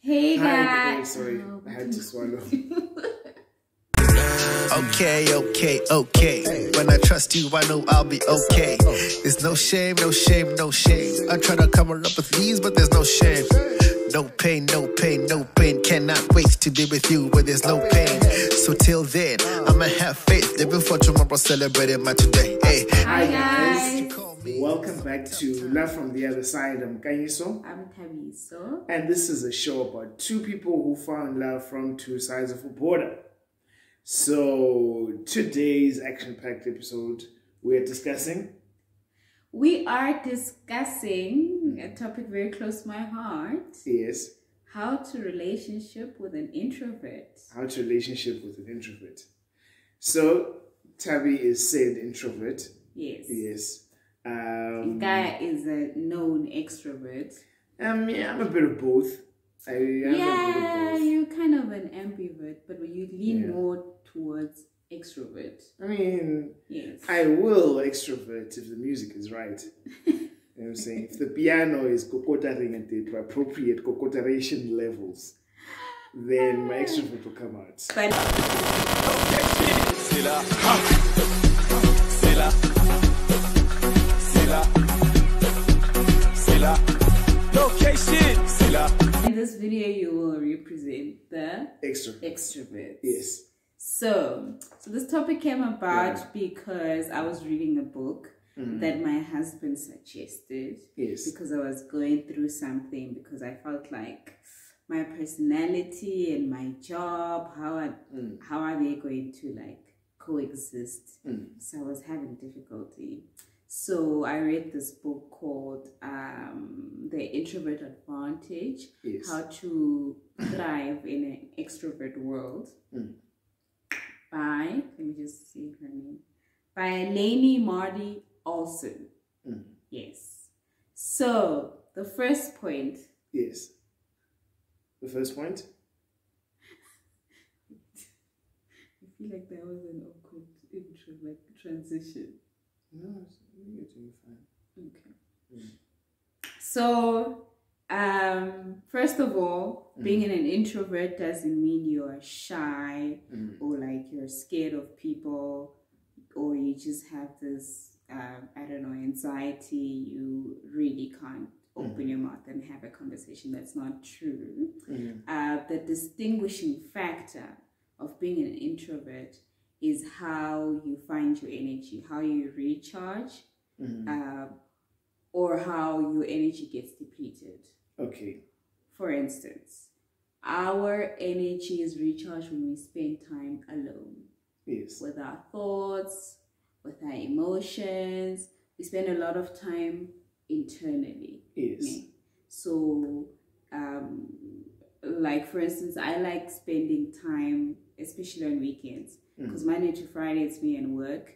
Hey guys. Hi, sorry, I had to swallow. Okay. When I trust you, I know I'll be okay. There's no shame. I try to cover up with these, but there's no shame. No pain. Cannot wait to be with you where there's no pain. So till then, I'ma have faith. Living for tomorrow, celebrating my today. Hey. Hi guys. Welcome back to Love from the Other Side. I'm Nkanyiso. I'm Thabi. And this is a show about two people who found love from two sides of a border. So today's action-packed episode, we are discussing a topic very close to my heart. Yes. How to relationship with an introvert. How to relationship with an introvert. So Thabi is said introvert. Yes. Yes. Guy is a known extrovert. Yeah, I'm a bit of both. You're kind of an ambivert, but you lean more towards extrovert. I mean, yes. I will extrovert if the music is right. You know what I'm saying? If the piano is cocotaring at the appropriate cocotaration levels, then my extrovert will come out. But in this video, you will represent the extrovert. Yes. So this topic came about because I was reading a book that my husband suggested. Yes. Because I was going through something, because I felt like my personality and my job, how are they going to like coexist? So I was having difficulty. So I read this book called The Introvert Advantage, Yes. How to Thrive in an Extrovert World, by, let me just see her name, by Laney, Marti, Olson. Yes. So the first point. Yes. The first point? I feel like that was an awkward transition. No, you're doing fine. Okay. So, first of all, being an introvert doesn't mean you're shy or like you're scared of people, or you just have this, anxiety. You really can't open your mouth and have a conversation. That's not true. The distinguishing factor of being an introvert is how you find your energy, how you recharge, or how your energy gets depleted. Okay. For instance, our energy is recharged when we spend time alone. Yes. With our thoughts, with our emotions. We spend a lot of time internally. Yes. Okay? So, like for instance, I like spending time, especially on weekends, because Monday to Friday it's me and work.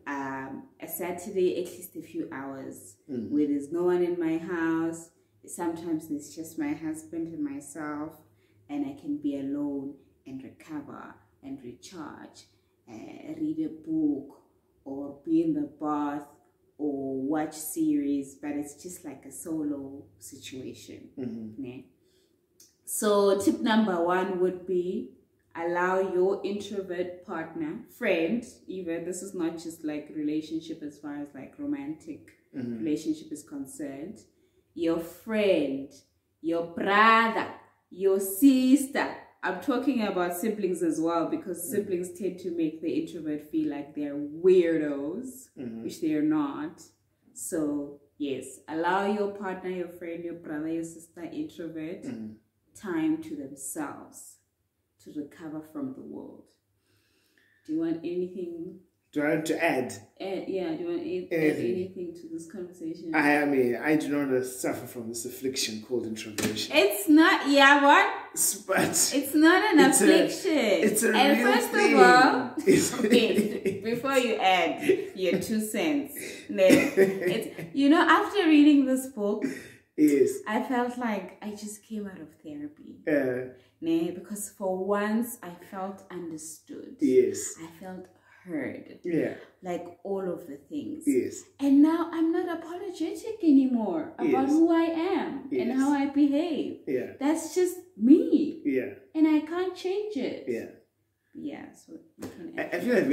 A Saturday, at least a few hours, where there's no one in my house. Sometimes it's just my husband and myself, and I can be alone and recover and recharge, read a book, or be in the bath, or watch series, but it's just like a solo situation. Yeah? So tip number one would be, allow your introvert partner, friend, even, this is not just like relationship as far as like romantic relationship is concerned, your friend, your brother, your sister. I'm talking about siblings as well, because siblings tend to make the introvert feel like they're weirdos, which they are not. So yes, allow your partner, your friend, your brother, your sister, introvert, time to themselves to recover from the world. Do you want anything? Do I want to add? Do you want to add anything to this conversation? I do not suffer from this affliction called introversion. It's not, But it's not an affliction. It's a and real first thing. of all, okay, before you add your 2 cents, after reading this book, yes, I felt like I just came out of therapy. Because for once I felt understood. Yes. I felt heard. Yeah. Like all of the things. Yes. And now I'm not apologetic anymore about who I am and how I behave. Yeah. That's just me. cannot change it. Yeah. So you can I feel like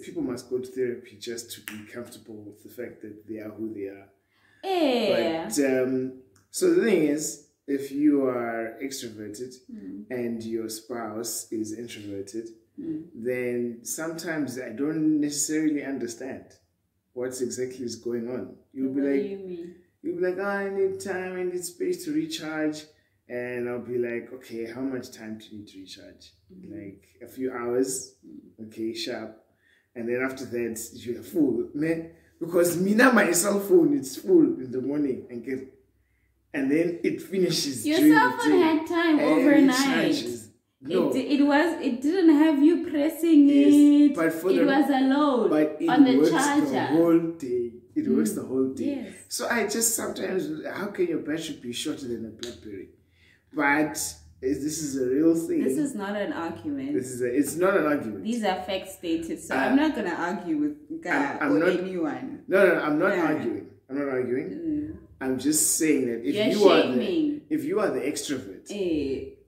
people must go to therapy just to be comfortable with the fact that they are who they are. Yeah. But so the thing is, if you are extroverted and your spouse is introverted, then sometimes I don't necessarily understand what exactly is going on. You'll be what like, do you mean? You'll be like, I need time, I need space to recharge. And I'll be like, okay, how much time do you need to recharge? Like a few hours, okay, sharp. And then after that, you're full, man. Because my cell phone is full in the morning and then it finishes. Your cell phone had time overnight. No. It didn't have you pressing it. But it was alone on the charger. The whole day. It works the whole day. Yes. So I just sometimes, how can your battery be shorter than a BlackBerry? But this is a real thing. This is not an argument. It's not an argument. These are facts stated. So I'm not gonna argue with God or anyone. No, I'm not arguing. I'm not arguing. I'm just saying that if you are the extrovert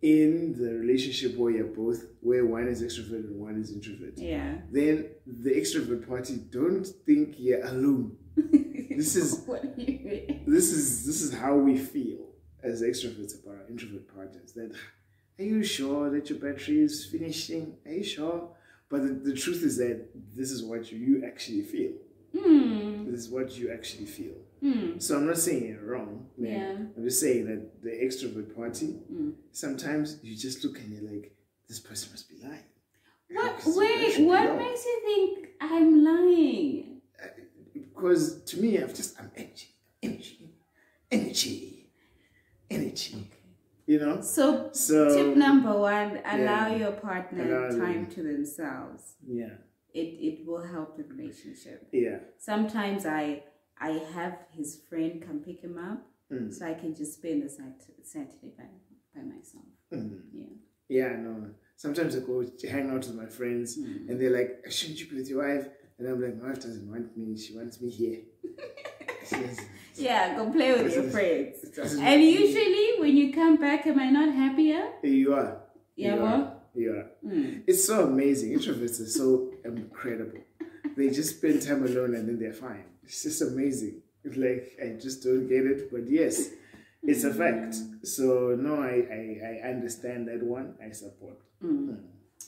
in the relationship where one is extrovert and one is introvert, then the extrovert party don't think you're alone. This is what do you mean? This is how we feel as extroverts about our introvert partners. That, are you sure that your battery is finishing? Are you sure? But the truth is that this is what you actually feel. This is what you actually feel. So I'm not saying you're wrong. Man. I'm just saying that the extrovert party, sometimes you just look and you're like, this person must be lying. What makes you think I'm lying? Because to me, I'm energy. You know? So tip number 1, allow your partner time to themselves. Yeah. It will help the relationship. Yeah. Sometimes I have his friend come pick him up, so I can just spend the Saturday by myself. Yeah, no. Sometimes I go hang out with my friends, and they're like, shouldn't you be with your wife? And I'm like, my wife doesn't want me. She wants me here. Yeah, go play with your friends. And usually, when you come back, am I not happier? You are. Yeah, It's so amazing. Introverts are so incredible. They just spend time alone and then they're fine. It's just amazing. It's like, I just don't get it, but yes, it's a fact. So no, I understand that one. I support.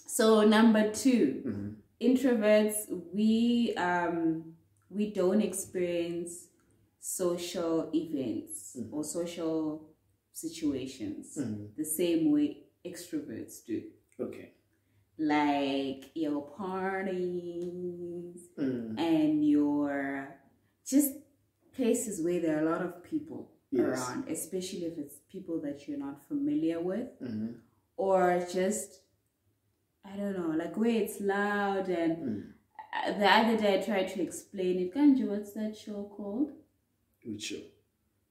So number 2, introverts, we don't experience social events or social situations the same way extroverts do. Okay. Like your parties and your just places where there are a lot of people around, especially if it's people that you're not familiar with, or just, I don't know, like where it's loud. And the other day I tried to explain it. Kanji, what's that show called? Which show?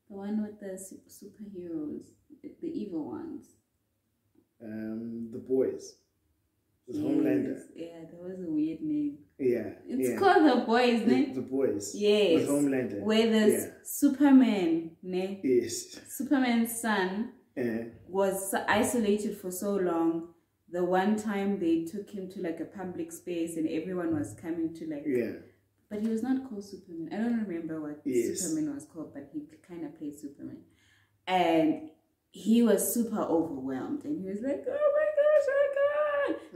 The one with the superheroes, the evil ones. The Boys. With Homelander. Yeah, that was a weird name. Yeah. It's called The Boys, ne? The Boys. Yes. With Homelander. Where there's Superman, ne? Yes. Superman's son was isolated for so long. The one time they took him to like a public space and everyone was coming to like... But he was not called Superman. I don't remember what Superman was called, but he kind of played Superman. And he was super overwhelmed. And he was like, oh my gosh,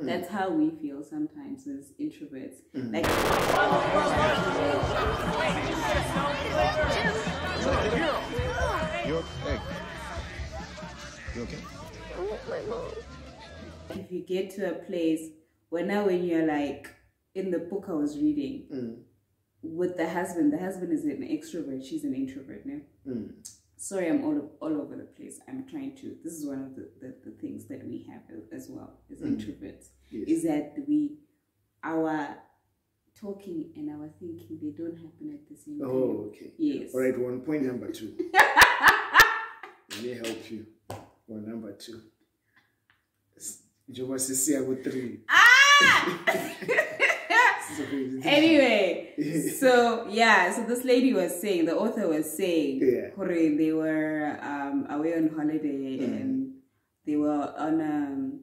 That's how we feel sometimes as introverts. Like, You okay? I want my mom. if you get to a place when you're like, in the book I was reading, with the husband is an extrovert, she's an introvert, no? Sorry, I'm all over the place. I'm trying to, this is one of the things that we have as well as introverts, is that our talking and our thinking, they don't happen at the same time. Oh, okay. Yes. All right, point number 2. Let me help you. One number 2. You 3. Anyway, so this lady was saying, the author was saying, they were away on holiday and they were on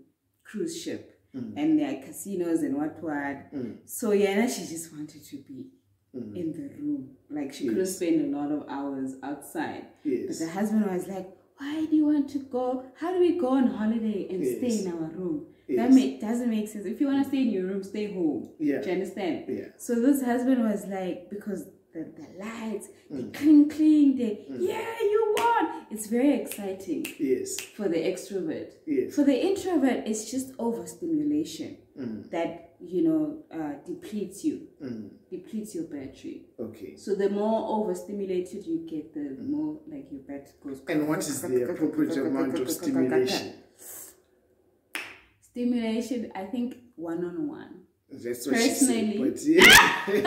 cruise ship, and there are casinos and what. So yeah, she just wanted to be in the room. Like she couldn't spend a lot of hours outside. But the husband was like, why do you want to go? How do we go on holiday and stay in our room? That doesn't make sense. If you want to stay in your room, stay home. Do you understand? So this husband was like, because the lights, the cling, you won. It's very exciting. For the extrovert. For the introvert, it's just overstimulation that, you know, depletes you. Depletes your battery. So the more overstimulated you get, the more like your battery goes. And what is the appropriate amount of stimulation? Stimulation, I think one-on-one. That's what personally. She said, but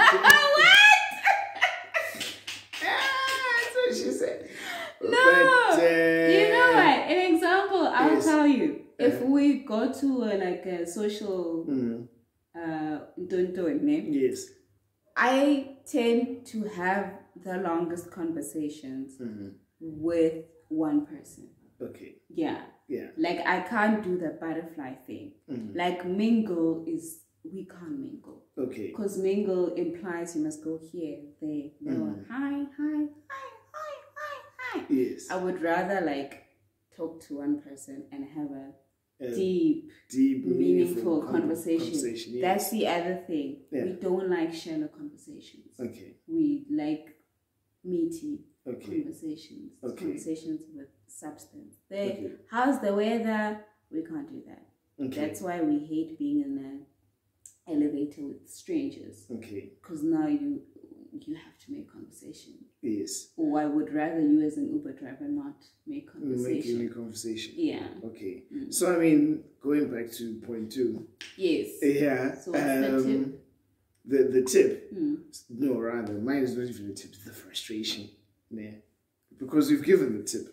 What? that's what she said. No, but, you know what? An example, I'll tell you. If we go to like a social name, I tend to have the longest conversations with one person. Like I can't do the butterfly thing. Like mingle we can't mingle. Because mingle implies you must go here, there, hi. I would rather like talk to one person and have a deep, meaningful conversation. That's the other thing. We don't like shallow conversations. We like meaty conversations. Conversations with substance. How's the weather? We can't do that. That's why we hate being in an elevator with strangers. Because now you have to make conversation. Or I would rather you as an Uber driver not make conversation. Making conversation. So I mean, going back to point 2. So what's the tip? The tip. No, rather, mine is not even the tip. It's the frustration. Because we've given the tip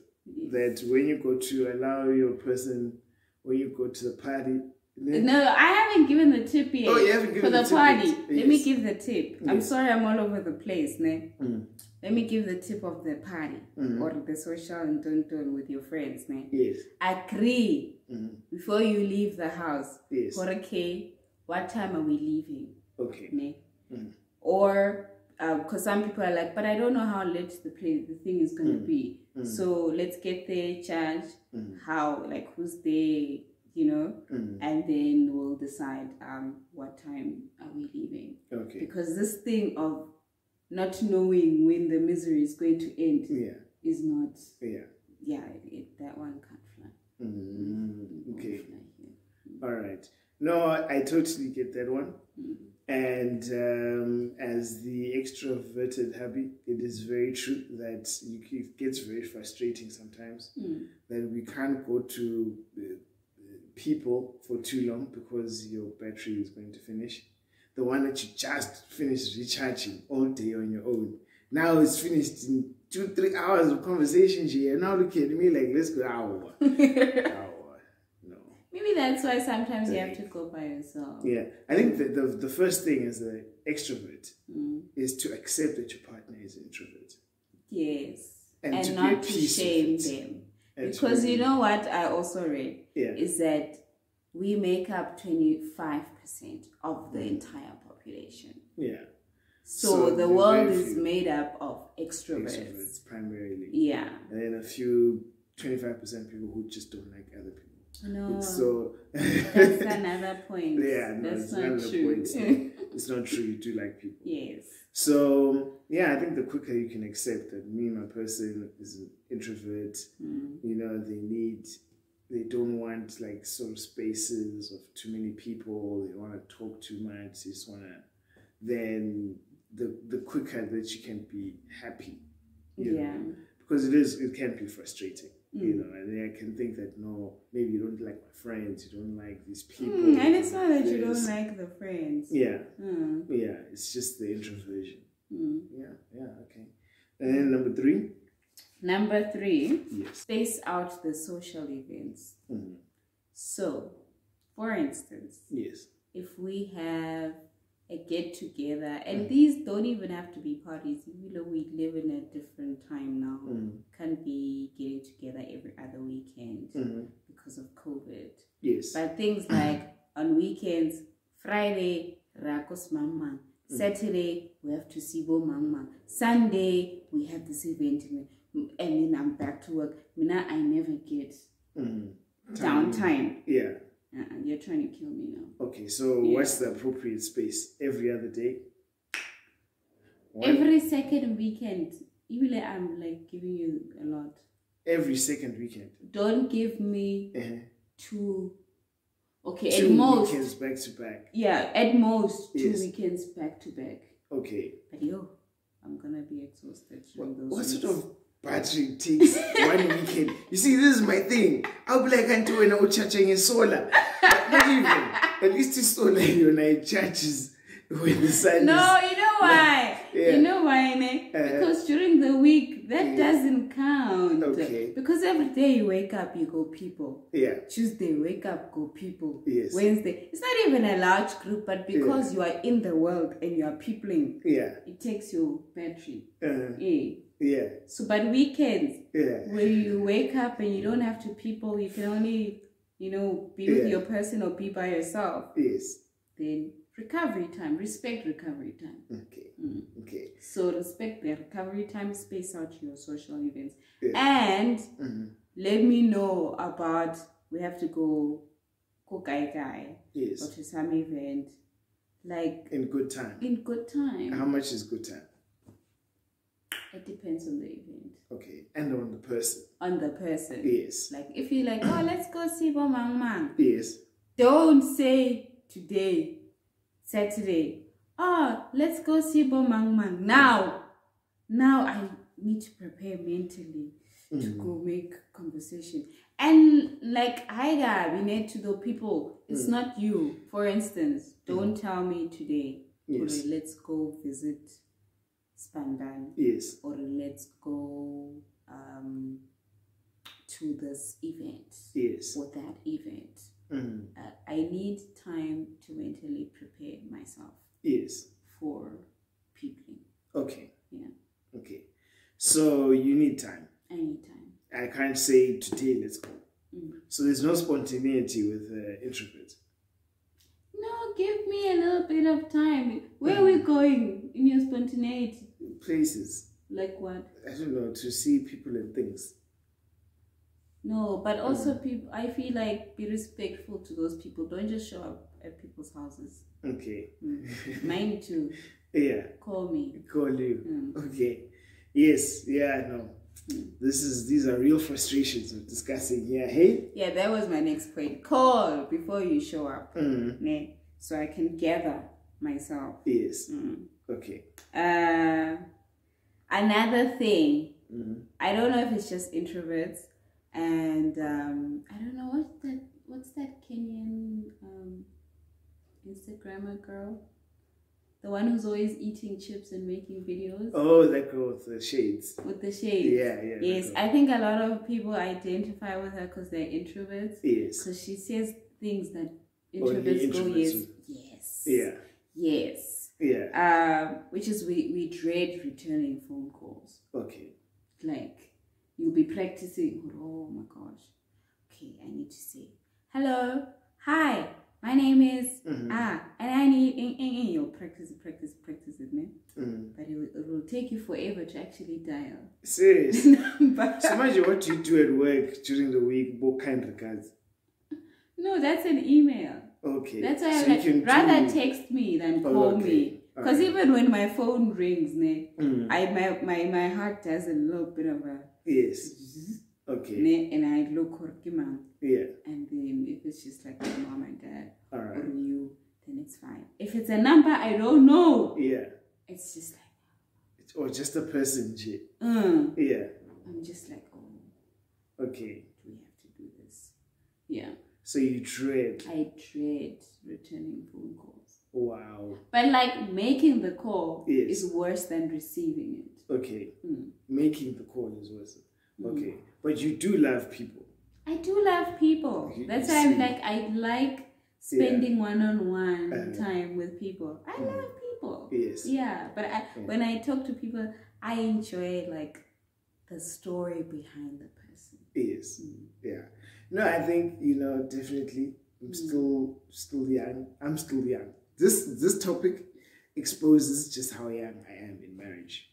that when you go to allow your person, when you go to the party. No, I haven't given the tip yet. Oh, you haven't given the party. Yet. Let me give the tip. I'm sorry, I'm all over the place. Let me give the tip of the party or the social and don't with your friends. Agree before you leave the house. What time are we leaving? Or because some people are like, but I don't know how late the thing is going to be. So let's get there, charge, how, like who's there, you know, and then we'll decide what time are we leaving. Because this thing of not knowing when the misery is going to end is not, that one can't fly. All right. No, I totally get that one. And as the extroverted hubby, it is very true that it gets very frustrating sometimes that we can't go to people for too long because your battery is going to finish. The one that you just finished recharging all day on your own. Now it's finished in 2-3 hours of conversation here. Now look at me like, let's go hour. Maybe that's why sometimes you have to go by yourself. I think that the first thing as an extrovert is to accept that your partner is an introvert. And not to shame them. Because you know what I also read is that we make up 25% of the entire population. So the world is made up of extroverts primarily. And then a few 25% people who just don't like other people. No, so that's another point. That's not true. It's not true. You do like people. Yes. So I think the quicker you can accept that me, my person is an introvert. You know, they don't want like sort of spaces of too many people. They want to talk too much. They just want to. Then the quicker that you can be happy. You know? Because it can be frustrating. You know, and I can think that no, maybe you don't like my friends, you don't like these people. And it's not that you don't like the friends. It's just the introversion. Okay. And then number 3, space out the social events. So, for instance, if we have a get together, and these don't even have to be parties. You know, we live in a different time now. Can't be getting together every other weekend because of COVID. Yes. But things like on weekends, Friday, Rakos Mama. Saturday, we have to see Bo Mama. Sunday, we have this event, and then I'm back to work. I never get downtime. Yeah. You're trying to kill me now. Okay, so what's the appropriate space? Every other day? Every second weekend. Even like I'm like giving you a lot. Every second weekend? Don't give me 2. Okay, two at most. weekends back to back. Yeah, at most 2 weekends back to back. Okay. But I'm gonna be exhausted during those What weeks. sort of battery takes 1 weekend? You see, this is my thing. I'll be like, until when I'm charging in solar. Not even. At least it's solar, it charges when the sun No, you know why? You know why, ne? Because during the week, that doesn't count. Okay. Because every day you wake up, you go people. Yeah. Tuesday, wake up, go people. Yes. Wednesday, it's not even a large group, but because you are in the world and you are peopling, it takes your battery. Yeah. So, but weekends, Yeah. where you wake up and you don't have to people, you can only, be with your person or be by yourself. Yes. Then recovery time, respect recovery time. Okay. Okay. So respect the recovery time, space out your social events. And let me know about, we have to go Kai. Yes. Or to some event. Like in good time. In good time. How much is good time? It depends on the event. Okay. And on the person. On the person. Yes. Like if you're like, let's go see Bo Mang Mang. Yes. Don't say today, Saturday, let's go see Bo Mang Mang. Now I need to prepare mentally to go make conversation. And like we need to the people. It's not you. For instance, don't tell me today, let's go visit Spandan. Yes. Or let's go to this event. Yes. Or that event. I need time to mentally prepare myself. Yes. For people. Okay. Yeah. Okay. So you need time. I need time. I can't say today, let's go. So there's no spontaneity with introverts. No, give me a little bit of time. Where are we going in your spontaneity? Places. Like what? I don't know, to see people and things. No, but also people, I feel like be respectful to those people. Don't just show up at people's houses. Okay. Mine too. Yeah. Call me. Call you. Okay. Yes. Yeah, no. These are real frustrations of discussing here. Hey? Yeah, that was my next point. Call before you show up. So I can gather myself. Yes. Okay. Another thing. I don't know if it's just introverts. And I don't know what's that Kenyan Instagrammer girl? The one who's always eating chips and making videos. Oh, that girl with the shades. With the shades. Yeah. Yes, I think a lot of people identify with her because they're introverts. Yes. Because she says things that introverts go, yes. Yeah. Which is we dread returning phone calls. Okay. Like, you'll be practicing, oh my gosh. Okay, I need to say, hello, hi, my name is, and I need, you'll practice it, man. But it will take you forever to actually dial. Serious? So imagine what you do at work during the week, what kind of regards? No, that's an email. Okay. That's why I'm like, rather text me than call me. Because even when my phone rings, my heart does a little bit of a... Yes. Okay. And I look for Kimang. Yeah. And then if it's just like my mom and dad or you, then it's fine. If it's a number I don't know, it's just like, or just a person, G. Yeah. I'm just like, okay. Do we have to do this? Yeah. So you dread? I dread returning phone calls. Wow. But like making the call is worse than receiving it. Okay. Making the call is worse. Okay. But you do love people. I do love people. That's why I'm like, I like spending one-on-one time with people. I love people. Yes. Yeah, but when I talk to people, I enjoy like the story behind the person. Yes. Yeah. No, I think, definitely I'm still young. I'm still young. This topic exposes just how young I am in marriage.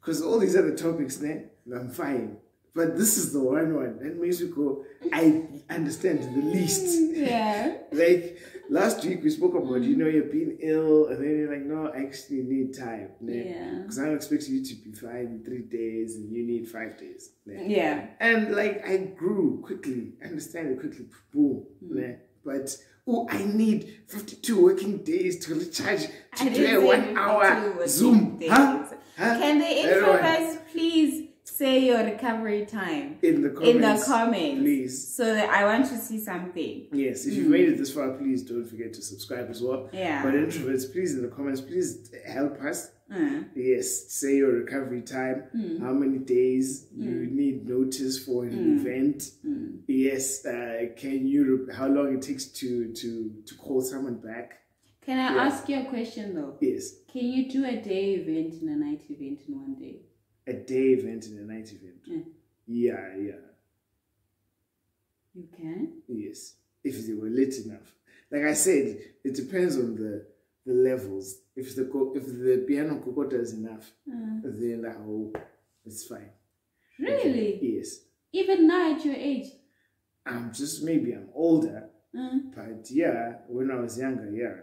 Because all these other topics, I'm fine. But this is the one that makes me go, I understand the least. Yeah. Like last week we spoke about, you're being ill, and then you're like, no, I actually need time. Yeah. Because I'm expecting you to be fine in 3 days and you need 5 days. Yeah. And like I grew quickly, I understand it quickly, boom. But I need 52 working days to recharge to do a 1 hour Zoom. Huh? Can the introverts please say your recovery time in the comments, please? So that I want to see something. Yes, if you've made it this far, please don't forget to subscribe as well. Yeah. But introverts, please in the comments, please help us. Yes, say your recovery time, how many days you need notice for an event. Yes, how long it takes to call someone back. Can I ask you a question though? Yes. Can you do a day event and a night event in one day? A day event and a night event? Yeah. You can? Yes, if they were lit enough. Like I said, it depends on the levels. If the piano kokota is enough, then it's fine. Really? Okay. Yes. Even now at your age? Maybe I'm older, but yeah, when I was younger, yeah.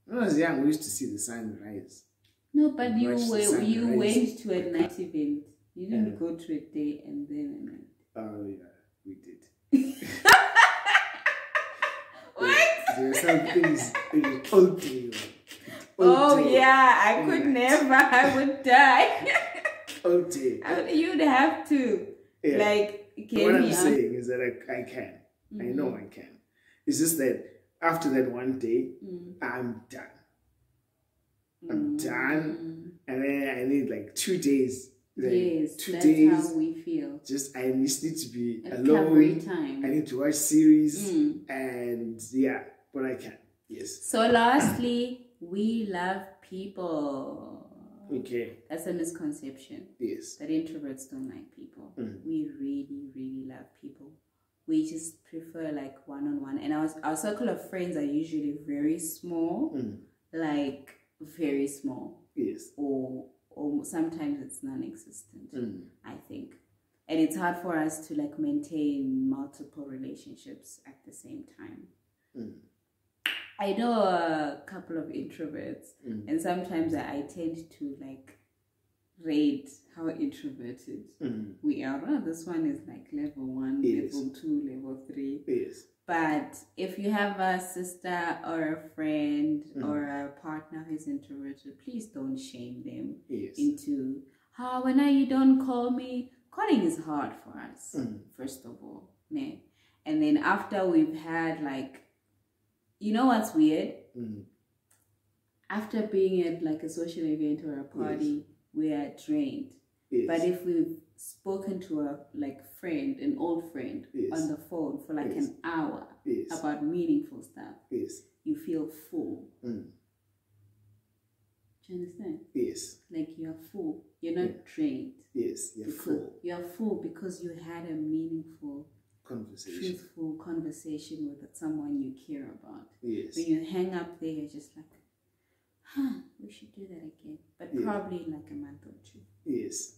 When I was young, we used to see the sun rise. No, but you went to a night event. You didn't go to a day and then a night. Oh yeah, we did. What? There were some things in old day. Yeah, I could never. I would die. Old day. You'd have to. Yeah. Like, what I'm saying is that I can. I know I can. It's just that after that one day, I'm done. I'm done. And then I need like 2 days. Yes, 2 that's days. how we feel. Just I just need to be Recovery alone. time. I need to watch series. And yeah, but I can. Yes. So lastly, we love people. Okay. That's a misconception. Yes. That introverts don't like people. We really, really love people. We just prefer like one-on-one. And our circle of friends are usually very small. Like very small. Yes. Or sometimes it's non-existent, I think. And it's hard for us to like maintain multiple relationships at the same time. I know a couple of introverts, and sometimes I tend to like rate how introverted we are. Oh, this one is like level 1, level 2, level 3. Yes. But if you have a sister or a friend or a partner who's introverted, please don't shame them into, when you don't call me. Calling is hard for us, first of all. And then after we've had like, you know what's weird? After being at like a social event or a party, we are drained. But if we've spoken to a friend, an old friend, on the phone for like an hour about meaningful stuff, you feel full. Do you understand? Yes. Like you're full. You're not drained. Yes, you're full. You're full because you had a meaningful, truthful conversation with someone you care about. Yes. When you hang up there, you're just like, we should do that again. But probably in like a month or 2. Yes.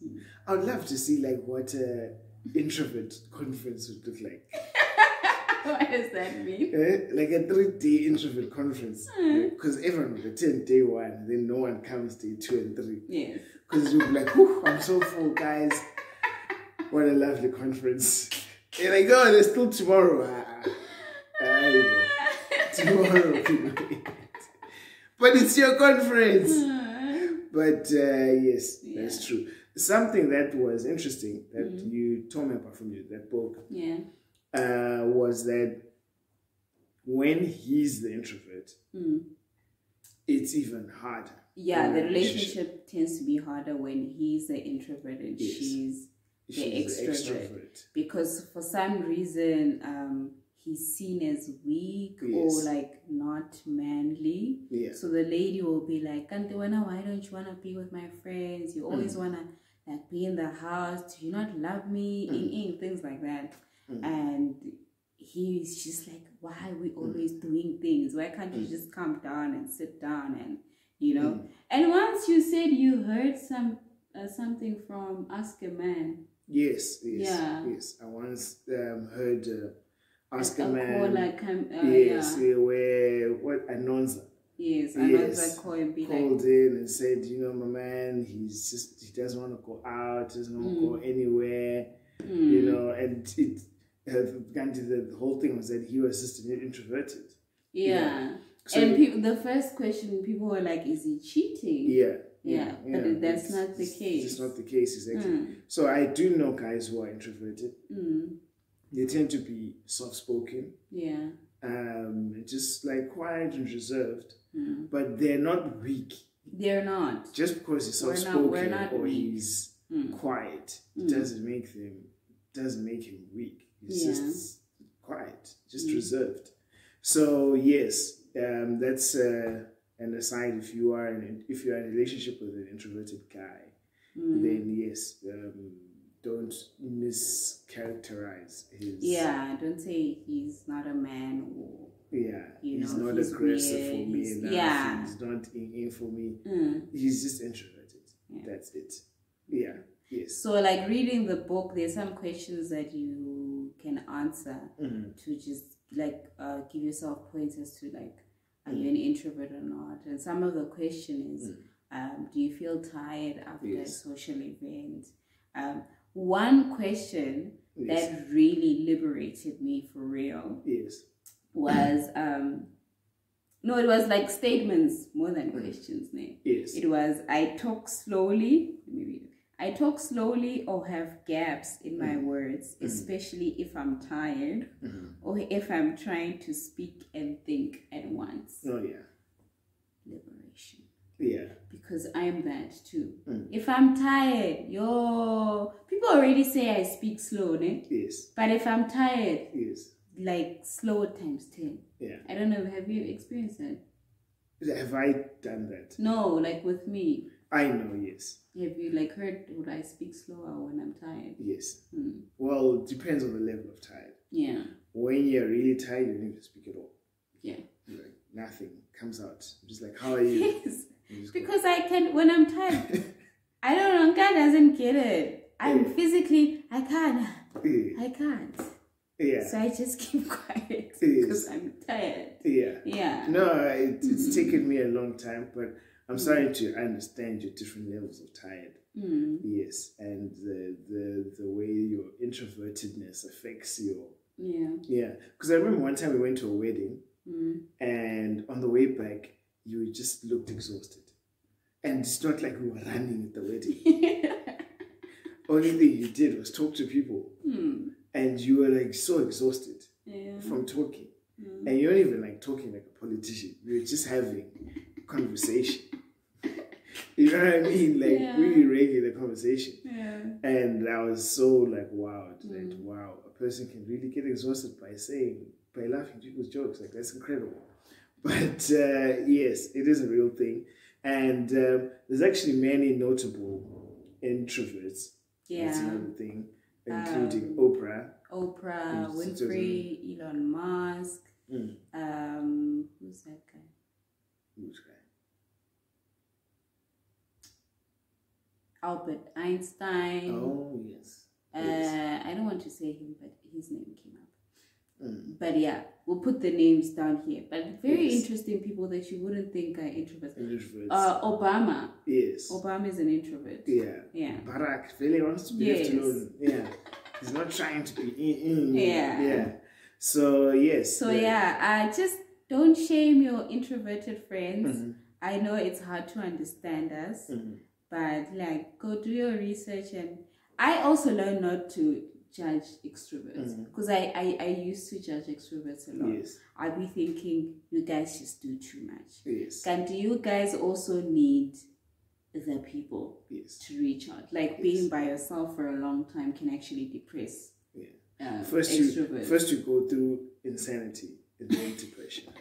I would love to see like what an introvert conference would look like. What does that mean? Like a 3-day introvert conference. Because everyone would attend day 1, then no one comes day 2 and 3. Yes. Because you'll be like, I'm so full, guys. What a lovely conference. And like, there's still tomorrow. Tomorrow, people. But it's your conference. But yes, that's true. Something that was interesting that you told me about from that book was that when he's the introvert, it's even harder. Yeah, the relationship tends to be harder when he's the introvert and she's the extrovert. Because for some reason, he's seen as weak or like not manly. Yeah. So the lady will be like, Kantewana, why don't you want to be with my friends? You always want to like be in the house. Do you not love me? Things like that. And he's just like, why are we always doing things? Why can't you just calm down and sit down and, you know? And once you said you heard something from Ask a Man. Yes. I once heard Ask a Man. Where what Anonza. Yes, Anonza called in and said, you know, my man, he doesn't want to go out, doesn't want to go anywhere, you know, and the whole thing was that he was just an introverted. Yeah. So and the first question, people were like, is he cheating? Yeah, but that's not the case. It's not the case, exactly. So I do know guys who are introverted. They tend to be soft-spoken. Yeah. Just like quiet and reserved. But they're not weak. They're not. Just because he's soft-spoken or he's quiet, doesn't make him weak. He's just quiet, just reserved. So yes, that's an aside. If you are in a relationship with an introverted guy, then yes, don't mischaracterize his. Yeah, don't say he's not a man or. Yeah, he's not aggressive for me enough. Yeah, he's not in for me. He's just introverted. Yeah. That's it. Yeah. Yes. So, like reading the book, there's some questions that you can answer to just like give yourself pointers to like, are you an introvert or not? And some of the question is, do you feel tired after a social event? One question that really liberated me for real was it was like statements more than questions. Yes. It was, I talk slowly. I talk slowly or have gaps in my words, especially if I'm tired or if I'm trying to speak and think at once. Oh, yeah. Liberation. Yeah. Because I'm that too. If I'm tired, people already say I speak slow, ne? Yes. But if I'm tired, like slow times 10. Yeah. I don't know, have you experienced that? Have I done that? No, like with me. I know, yes. Have you like heard, would I speak slower when I'm tired? Yes. Well, it depends on the level of tired. Yeah. When you're really tired, you don't even speak at all. Yeah. Like, nothing comes out. I'm just like, how are you? Yes. Because when I'm tired, I don't know, God doesn't get it. I'm physically, I can't. Yeah. So I just keep quiet because I'm tired. Yeah. Yeah. No, it's taken me a long time, but I'm starting to understand your different levels of tired. Yes, and the way your introvertedness affects your. Yeah. Because I remember one time we went to a wedding, and on the way back, you just looked exhausted, and it's not like we were running at the wedding. Only thing you did was talk to people, and you were like so exhausted from talking, and you're not even like talking like a politician. You're just having conversation. You know what I mean? Like really regular conversation. Yeah. And I was so like wowed. Like wow, a person can really get exhausted by laughing people's jokes. Like that's incredible. But yes, it is a real thing. And there's actually many notable introverts. Yeah. That's another thing, including Oprah, Winfrey, Elon Musk. Who's that guy? Which guy? Albert Einstein. Oh, yes. I don't want to say him, but his name came up. But yeah, we'll put the names down here. But very interesting people that you wouldn't think are introverts. Obama. Yes. Obama is an introvert. Yeah. Yeah. Barack really wants to be left alone. Yeah. He's not trying to be in. Yeah. So, yes. So, just don't shame your introverted friends. I know it's hard to understand us. But like, go do your research. And I also learned not to judge extroverts, because I used to judge extroverts a lot. Yes. I'd be thinking, you guys just do too much. Yes. And do you guys also need the people to reach out? Like being by yourself for a long time can actually depress extroverts. First you go through insanity and then depression.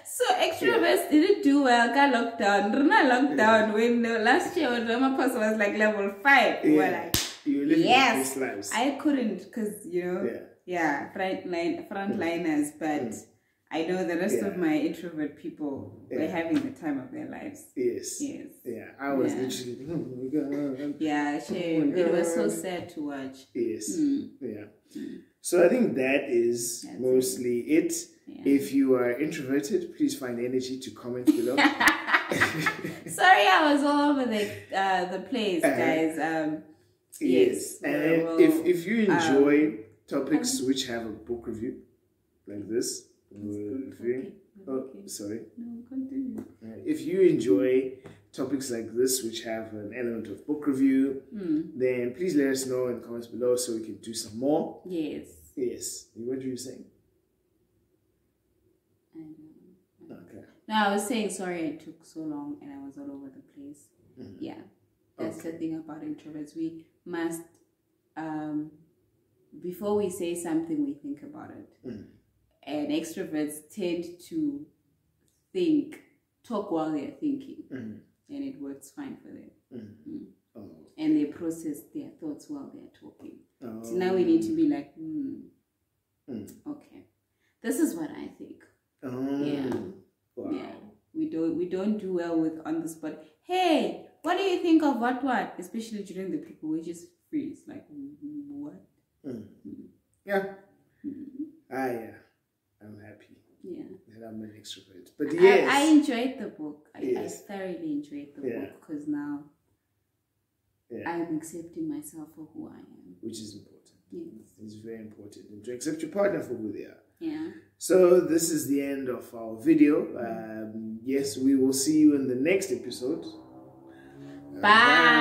So extroverts didn't do well. Got locked down. When last year when Rama Post was like level 5, we were like, you living yes, these lives. I couldn't, because frontliners, but I know the rest of my introvert people were having the time of their lives. Yes. Yeah, I was literally, oh my God. Yeah, shame. It was so sad to watch. Yes. Yeah. So I think that is mostly it. Yeah. If you are introverted, please find energy to comment below. Sorry, I was all over the place, guys. Yes. And if you enjoy topics which have a book review like this, sorry. No, continue. If you enjoy topics like this which have an element of book review, then please let us know in the comments below so we can do some more. Yes. What were you saying? I don't know. Okay. No, I was saying sorry it took so long and I was all over the place. Yeah. That's the thing about introverts. We must, before we say something, we think about it. And extroverts tend to talk while they're thinking. And it works fine for them. And they process their thoughts while they're talking. So now we need to be like, okay, this is what I think. Wow. Yeah. We don't do well with on the spot. Hey, what do you think of what? Especially during the people, we just freeze. Like, what? Yeah. I'm happy. Yeah. That I'm an extrovert. But yes. I enjoyed the book. I thoroughly enjoyed the book, because now I'm accepting myself for who I am. Which is important. Yes. It's very important. And to accept your partner for who they are. Yeah. So this is the end of our video. Yes, we will see you in the next episode. Bye.